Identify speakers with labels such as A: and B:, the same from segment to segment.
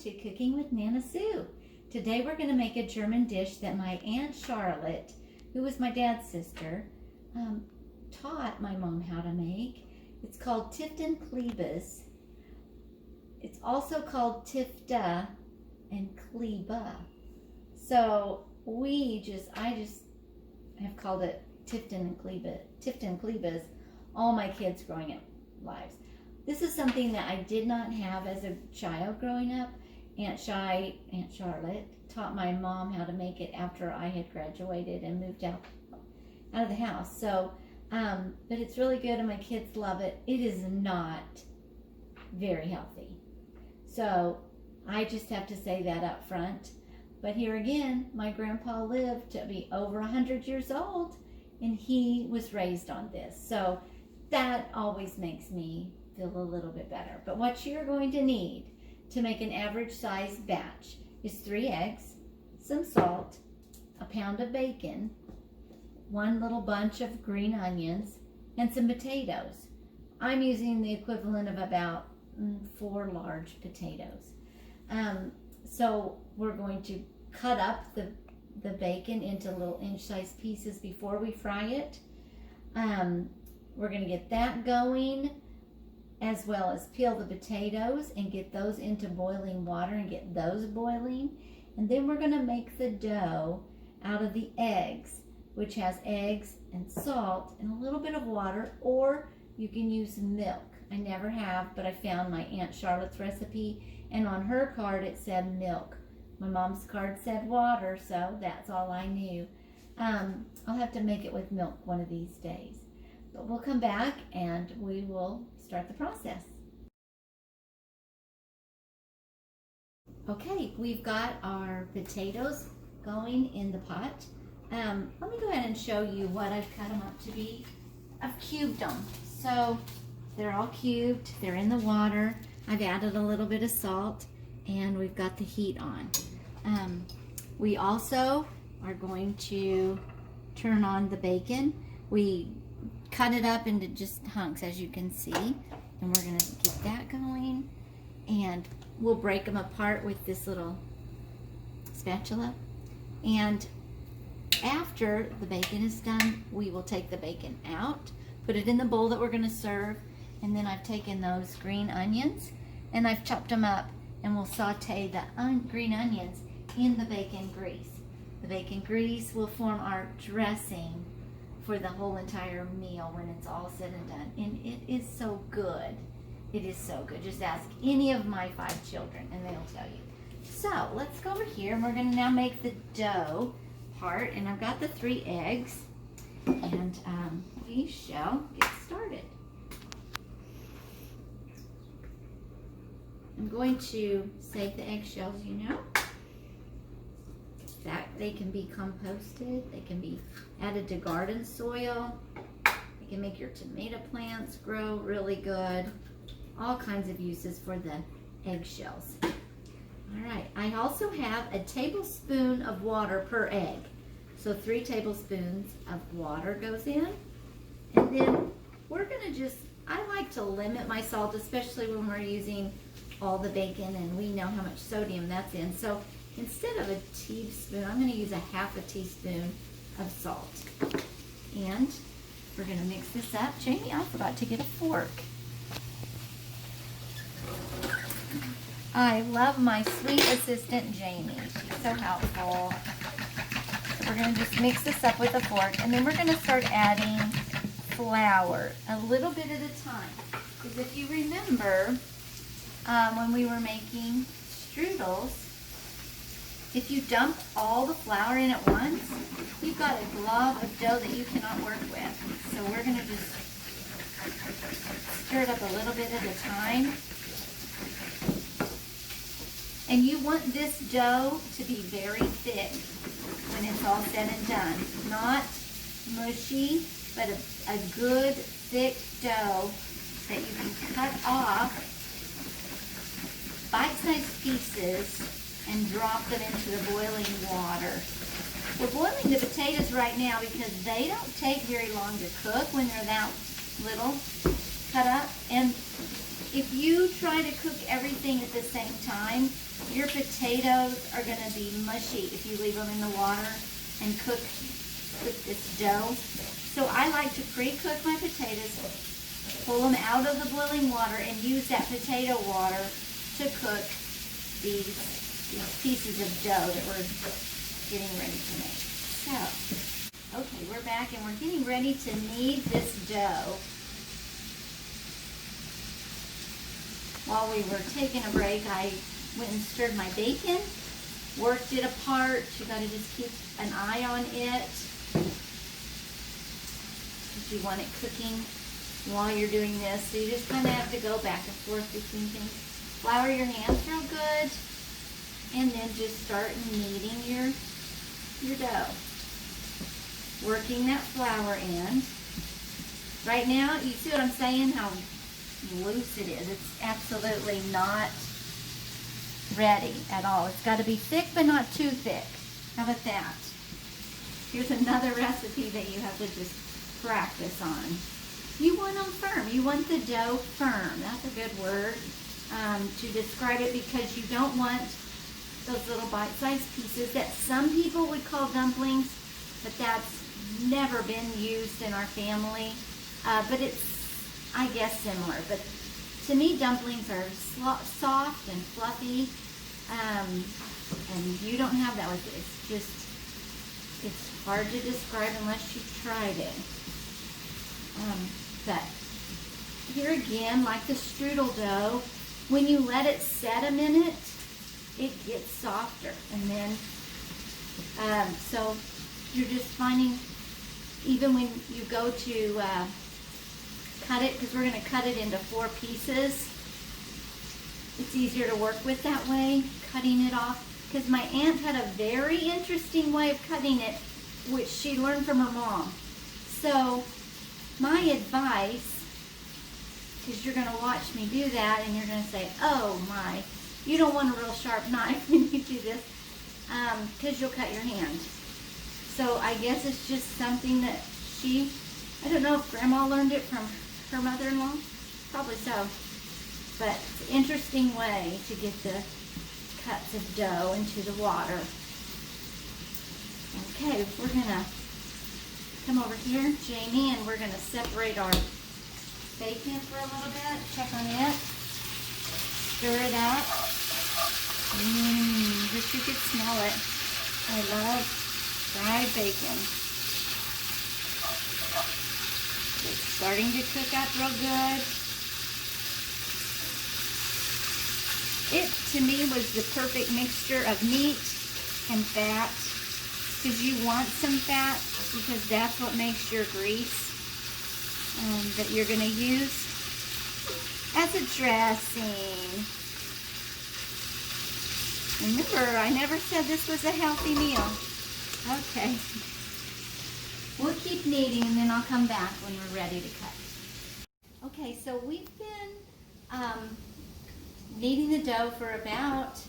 A: to Cooking with Nana Sue. Today we're going to make a German dish that my Aunt Charlotte, who was my dad's sister, taught my mom how to make. It's called Tiftan Clebas. It's also called Tifta and Cleba. So I just have called it Tiftan Clebas all my kids growing up lives. This is something that I did not have as a child growing up. Aunt Charlotte taught my mom how to make it after I had graduated and moved out of the house. So, but it's really good and my kids love it. It is not very healthy. So I just have to say that up front. But here again, my grandpa lived to be over 100 years old and he was raised on this. So that always makes me feel a little bit better. But what you're going to need to make an average size batch is 3 eggs, some salt, a pound of bacon, 1 little bunch of green onions, and some potatoes. I'm using the equivalent of about 4 large potatoes. So we're going to cut up the bacon into little inch-sized pieces before we fry it. We're going to get that going, as well as peel the potatoes and get those into boiling water and get those boiling. And then we're going to make the dough out of the eggs, which has eggs and salt and a little bit of water, or you can use milk. I never have, but I found my Aunt Charlotte's recipe, and on her card it said milk. My mom's card said water, so that's all I knew. I'll have to make it with milk one of these days. But we'll come back and we will start the process. Okay, we've got our potatoes going in the pot. Let me go ahead and show you what I've cut them up to be. I've cubed them. So they're all cubed, they're in the water. I've added a little bit of salt and we've got the heat on. We also are going to turn on the bacon. We cut it up into just hunks, as you can see, and we're going to get that going, and we'll break them apart with this little spatula. And after the bacon is done, we will take the bacon out, put it in the bowl that we're going to serve, and then I've taken those green onions and I've chopped them up, and we'll saute the green onions in the bacon grease. The bacon grease will form our dressing for the whole entire meal when it's all said and done. And it is so good. It is so good. Just ask any of my 5 children and they'll tell you. So let's go over here and we're going to now make the dough part. And I've got the 3 eggs and we shall get started. I'm going to save the eggshells, you know. That they can be composted, they can be added to garden soil, they can make your tomato plants grow really good, all kinds of uses for the eggshells. All right, I also have a tablespoon of water per egg. So 3 tablespoons of water goes in, and then we're gonna I like to limit my salt, especially when we're using all the bacon and we know how much sodium that's in. So instead of a teaspoon, I'm going to use a half a teaspoon of salt. And we're going to mix this up. Jamie, I forgot to get a fork. I love my sweet assistant, Jamie. She's so helpful. So we're going to just mix this up with a fork, and then we're going to start adding flour a little bit at a time. Because if you remember, when we were making strudels, if you dump all the flour in at once, you've got a glob of dough that you cannot work with. So we're going to just stir it up a little bit at a time. And you want this dough to be very thick when it's all said and done. Not mushy, but a good thick dough that you can cut off bite-sized pieces and drop them into the boiling water. We're boiling the potatoes right now because they don't take very long to cook when they're that little cut up. And if you try to cook everything at the same time, your potatoes are going to be mushy if you leave them in the water and cook this dough. So I like to pre-cook my potatoes, pull them out of the boiling water, and use that potato water to cook these pieces of dough that we're getting ready to make. So, okay, we're back and we're getting ready to knead this dough. While we were taking a break, I went and stirred my bacon, worked it apart. You got to just keep an eye on it, because you want it cooking while you're doing this. So you just kind of have to go back and forth between things. Flour your hands real good, and then just start kneading your dough. Working that flour in. Right now, you see what I'm saying? How loose it is. It's absolutely not ready at all. It's got to be thick, but not too thick. How about that? Here's another recipe that you have to just practice on. You want them firm. You want the dough firm. That's a good word to describe it, because you don't want those little bite-sized pieces that some people would call dumplings, but that's never been used in our family. But it's, I guess, similar. But to me, dumplings are soft and fluffy, and you don't have that with it. It's just, it's hard to describe unless you've tried it. But here again, like the strudel dough, when you let it set a minute, it gets softer. And then, so you're just finding, even when you go to cut it, because we're going to cut it into 4 pieces, it's easier to work with that way, cutting it off. Because my aunt had a very interesting way of cutting it, which she learned from her mom. So my advice, because you're going to watch me do that and you're going to say, oh my, you don't want a real sharp knife when you do this, because you'll cut your hand. So I guess it's just something that I don't know if Grandma learned it from her mother-in-law, probably so. But it's an interesting way to get the cuts of dough into the water. Okay, we're gonna come over here, Jamie, and we're gonna separate our bacon for a little bit. Check on it. Stir it up. Wish you could smell it. I love fried bacon. It's starting to cook up real good. It, to me, was the perfect mixture of meat and fat, because you want some fat, because that's what makes your grease that you're going to use as a dressing. Remember, I never said this was a healthy meal. Okay. We'll keep kneading, and then I'll come back when we're ready to cut. Okay, so we've been kneading the dough for about,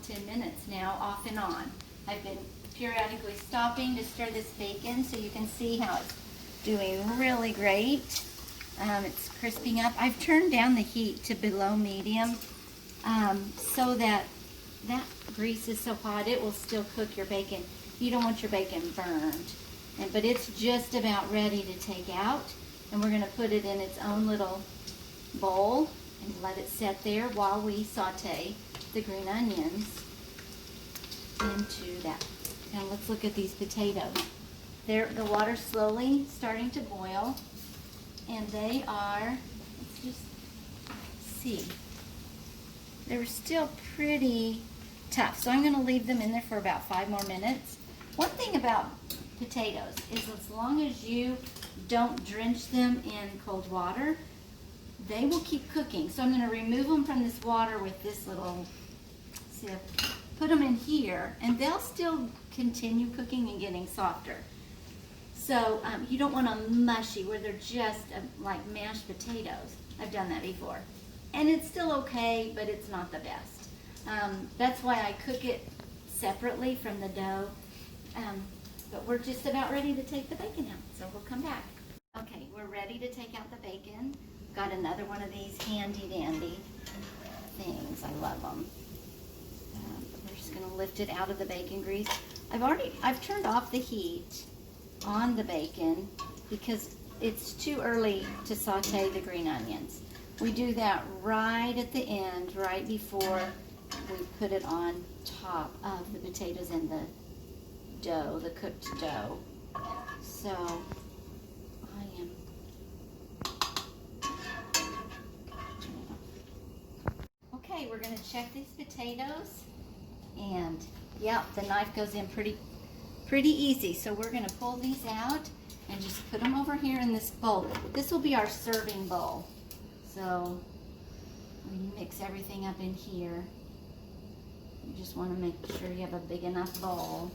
A: 10 minutes now, off and on. I've been periodically stopping to stir this bacon, so you can see how it's doing really great. It's crisping up. I've turned down the heat to below medium, so that grease is so hot it will still cook your bacon. You don't want your bacon burned. But it's just about ready to take out, and we're going to put it in its own little bowl and let it set there while we saute the green onions into that. Now let's look at these potatoes. The water's slowly starting to boil, and they are, let's just see, they're still pretty tough. So I'm going to leave them in there for about 5 more minutes. One thing about potatoes is, as long as you don't drench them in cold water, they will keep cooking. So I'm going to remove them from this water with this little sieve, put them in here, and they'll still continue cooking and getting softer. So you don't want them mushy where they're just like mashed potatoes. I've done that before, and it's still okay, but it's not the best. That's why I cook it separately from the dough. But we're just about ready to take the bacon out, so we'll come back. Okay, we're ready to take out the bacon. Got another one of these handy dandy things. I love them. We're just gonna lift it out of the bacon grease. I've turned off the heat on the bacon because it's too early to saute the green onions. We do that right at the end, right before we put it on top of the potatoes and the dough, the cooked dough. So I am okay. We're going to check these potatoes, and yeah, the knife goes in pretty easy. So we're going to pull these out and just put them over here in this bowl. This will be our serving bowl. So when you mix everything up in here, you just want to make sure you have a big enough bowl.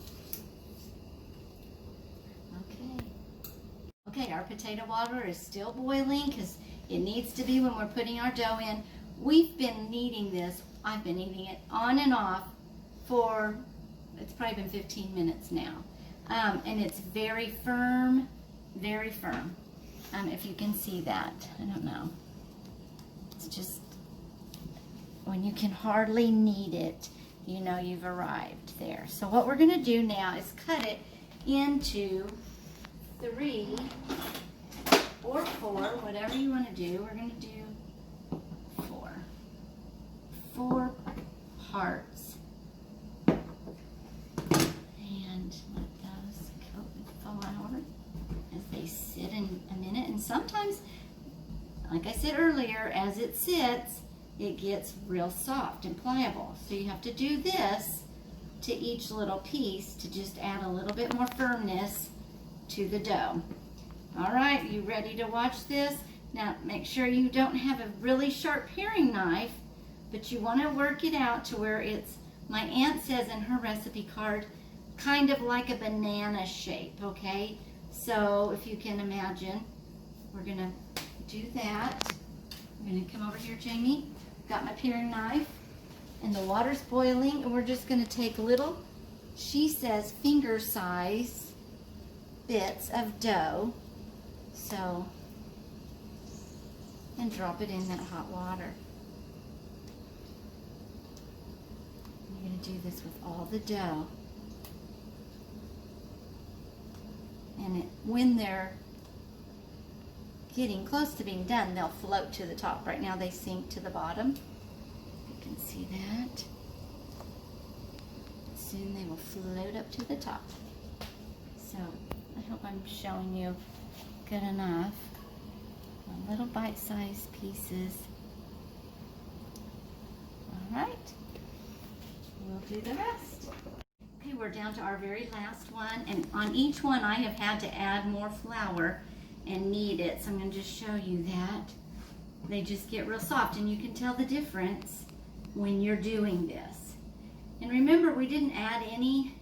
A: Okay, our potato water is still boiling because it needs to be when we're putting our dough in. We've been kneading this. I've been kneading it on and off for, it's probably been 15 minutes now. And it's very firm, very firm. If you can see that, I don't know. It's just, when you can hardly knead it, you know you've arrived there. So what we're gonna do now is cut it into 3 or 4, whatever you want to do. We're going to do 4 parts, and let those go and fall out as they sit in a minute. And sometimes, like I said earlier, as it sits, it gets real soft and pliable. So you have to do this to each little piece to just add a little bit more firmness to the dough. All right, you ready to watch this? Now make sure you don't have a really sharp paring knife, but you want to work it out to where it's, my aunt says in her recipe card, kind of like a banana shape, okay? So if you can imagine, we're gonna do that. I'm gonna come over here, Jamie. Got my paring knife, and the water's boiling, and we're just gonna take little, she says, finger size bits of dough, so, and drop it in that hot water. You're going to do this with all the dough, and when they're getting close to being done, they'll float to the top. Right now they sink to the bottom. You can see that. Soon they will float up to the top. So I hope I'm showing you good enough. Little bite-sized pieces. All right, we'll do the rest. Okay, we're down to our very last one, and on each one I have had to add more flour and knead it. So I'm going to just show you that. They just get real soft, and you can tell the difference when you're doing this. And remember, we didn't add any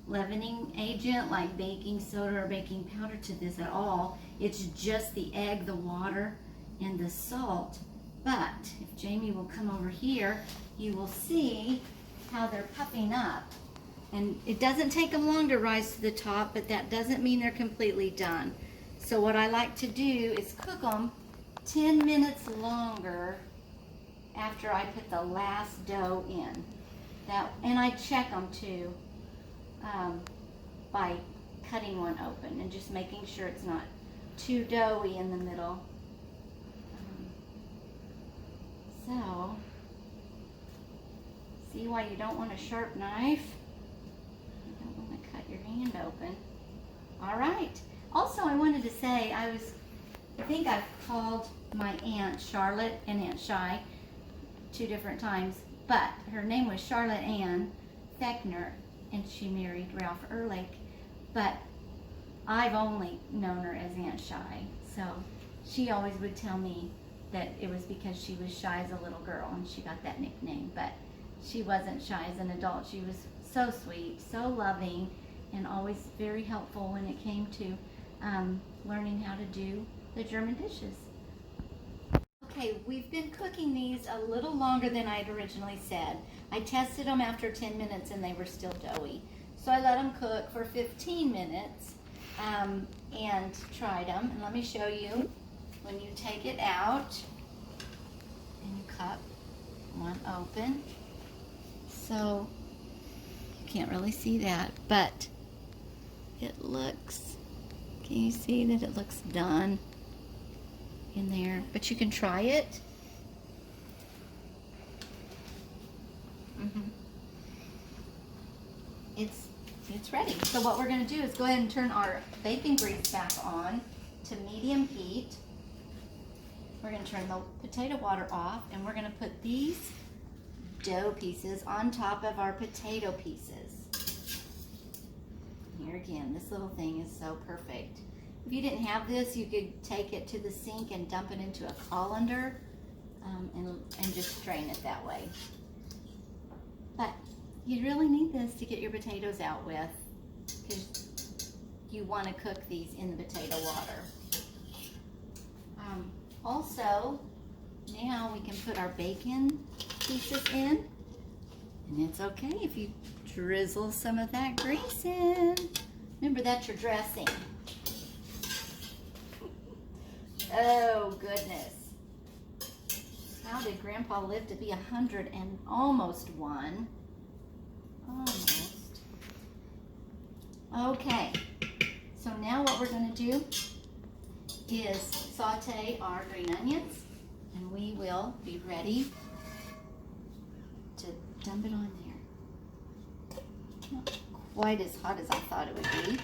A: leavening agent like baking soda or baking powder to this at all. It's just the egg, the water, and the salt. But if Jamie will come over here, you will see how they're puffing up. And it doesn't take them long to rise to the top, but that doesn't mean they're completely done. So what I like to do is cook them 10 minutes longer after I put the last dough in. And I check them too. By cutting one open and just making sure it's not too doughy in the middle. So, see why you don't want a sharp knife? You don't want to cut your hand open. All right. Also, I wanted to say, I think I've called my Aunt Charlotte and Aunt Shy 2 different times, but her name was Charlotte Ann Fechner, and she married Ralph Ehrlich, but I've only known her as Aunt Shy. So she always would tell me that it was because she was shy as a little girl and she got that nickname, but she wasn't shy as an adult. She was so sweet, so loving, and always very helpful when it came to learning how to do the German dishes. Okay, we've been cooking these a little longer than I had originally said. I tested them after 10 minutes and they were still doughy. So I let them cook for 15 minutes and tried them. And let me show you. when you take it out and you cut one open, so you can't really see that, but it looks, can you see that it looks done in there? But you can try it. It's ready. So what we're going to do is go ahead and turn our bacon grease back on to medium heat. We're going to turn the potato water off, and we're going to put these dough pieces on top of our potato pieces. Here again, this little thing is so perfect. If you didn't have this, you could take it to the sink and dump it into a colander and just strain it that way. But you really need this to get your potatoes out with, because you want to cook these in the potato water. Also, now we can put our bacon pieces in, and it's okay if you drizzle some of that grease in. Remember, that's your dressing. Oh goodness. How did Grandpa live to be 100 and almost one? Almost. Okay, so now what we're going to do is saute our green onions, and we will be ready to dump it on there. Not quite as hot as I thought it would be,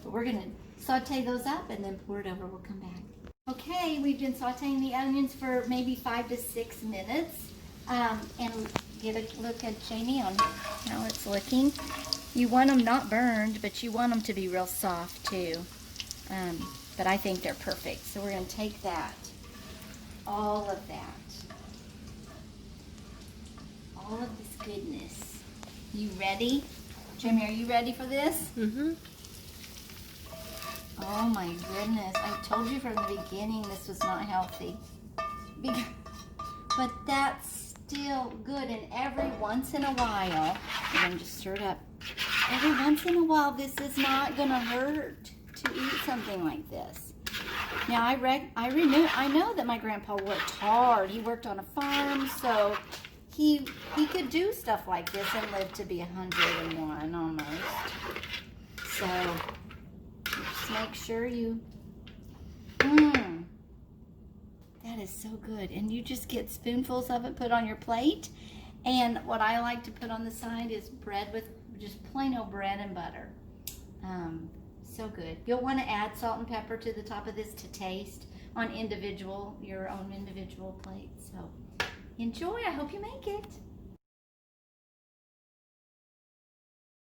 A: but we're going to saute those up and then pour it over. We'll come back. Okay, we've been sauteing the onions for maybe 5 to 6 minutes, and get a look at Jamie on how it's looking. You want them not burned, but you want them to be real soft too. But I think they're perfect. So we're going to take that, all of that, all of this goodness. You ready? Jamie, are you ready for this?
B: Mm-hmm.
A: Oh my goodness, I told you from the beginning this was not healthy. But that's still good, and every once in a while, I'm going to just stir it up. Every once in a while, this is not going to hurt to eat something like this. Now, I know that my grandpa worked hard. He worked on a farm, so he could do stuff like this and live to be 101 almost. So just make sure you, that is so good. And you just get spoonfuls of it, put on your plate. And what I like to put on the side is bread with just plain old bread and butter. So good. You'll want to add salt and pepper to the top of this to taste on your own individual plate. So enjoy. I hope you make it.